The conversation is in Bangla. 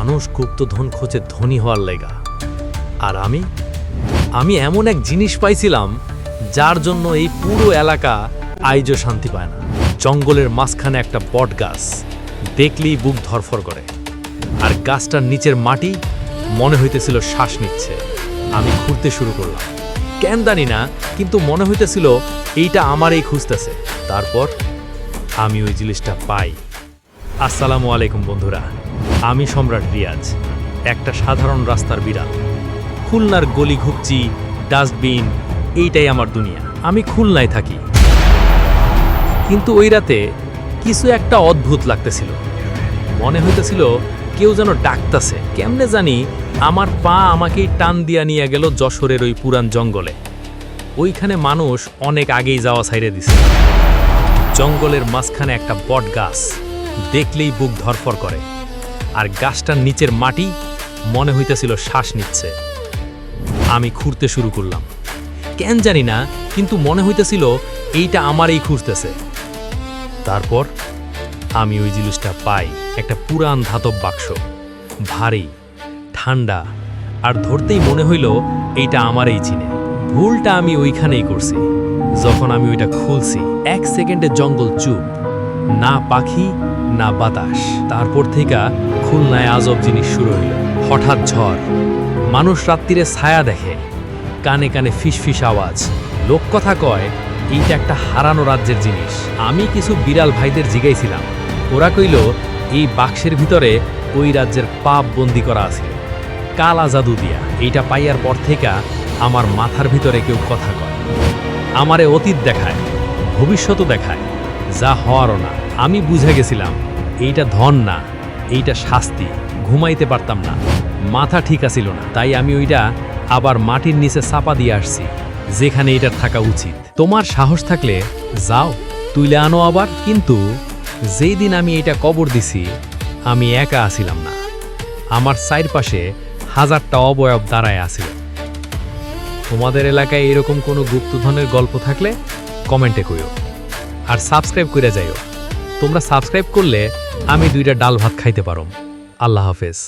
মানুষ গুপ্তধন খোঁজে ধনী হওয়ার লেগা, আর আমি এমন এক জিনিস পাইছিলাম যার জন্য এই পুরো এলাকা আইজও শান্তি পায় না। জঙ্গলের মাঝখানে একটা বট গাছ, দেখলেই বুক ধরফর করে, আর গাছটার নিচের মাটি মনে হইতেছিল শ্বাস নিচ্ছে। আমি খুঁড়তে শুরু করলাম, কেন জানি না, কিন্তু মনে হইতেছিল এইটা আমারই খুঁজতেছে। তারপর আমি ওই জিনিসটা পাই। আসসালামু আলাইকুম বন্ধুরা, আমি সম্রাট রিয়াজ, একটা সাধারণ রাস্তার বিড়াল। খুলনার গলি ঘুপচি, ডাস্টবিন, এইটাই আমার দুনিয়া। আমি খুলনায় থাকি, কিন্তু ওই রাতে কিছু একটা অদ্ভুত লাগতেছিল। মনে হইতেছিল কেউ যেন ডাকতেছে। কেমনে জানি আমার পা আমাকেই টান দিয়া নিয়ে গেল যশোরের ওই পুরান জঙ্গলে। ওইখানে মানুষ অনেক আগেই যাওয়া ছাইড়ে দিছে। জঙ্গলের মাঝখানে একটা বট গাছ, দেখলেই বুক ধরফর করে, আর গাছটার নিচের মাটি মনে হইতেছিল শ্বাস নিচ্ছে। আমি খুঁড়তে শুরু করলাম, কেন জানি না, কিন্তু মনে হইতেছিল এইটা আমারই খুঁজতেছে। তারপর আমি ওই জিনিসটা পাই, একটা পুরান ধাতব বাক্স, ভারী, ঠান্ডা, আর ধরতেই মনে হইল এইটা আমারই চিনে। ভুলটা আমি ওইখানেই করছি। যখন আমি ওইটা খুলছি, 1 সেকেন্ডে জঙ্গল চুপ, না পাখি না বাতাস। তারপর থেকে খুলনায় আজব জিনিস শুরু হইল। হঠাৎ ঝড়, মানুষ রাত্রিরে ছায়া দেখে, কানে কানে ফিসফিস আওয়াজ। লোক কথা কয় এইটা একটা হারানো রাজ্যের জিনিস। আমি কিছু বিড়াল ভাইদের জিগাইছিলাম, ওরা কইল এই বাক্সের ভিতরে ওই রাজ্যের পাপ বন্দি করা আছে কালা জাদু দিয়া। এইটা পাইয়ার পর থেকে আমার মাথার ভিতরে কেউ কথা কয়, আমারে অতীত দেখায়, ভবিষ্যতও দেখায়, যা হওয়ারও না। আমি বুঝে গেছিলাম এইটা ধন না, এইটা শাস্তি। ঘুমাইতে পারতাম না, মাথা ঠিক আছিল না, তাই আমি ওইটা আবার মাটির নিচে চাপা দিয়ে আসছি, যেখানে এটার থাকা উচিত। তোমার সাহস থাকলে যাও, তুইলে আনো আবার। কিন্তু যেই দিন আমি এটা কবর দিছি, আমি একা আসিলাম না, আমার চারপাশে হাজারটা অবয়ব দাঁড়ায় আছিল। তোমাদের এলাকায় এরকম কোনো গুপ্তধনের গল্প থাকলে কমেন্টে কইও, আর সাবস্ক্রাইব করে যাইও। তোমরা সাবস্ক্রাইব করলে আমি 2টা ডাল ভাত খাইতে পারো। আল্লাহ হাফেজ।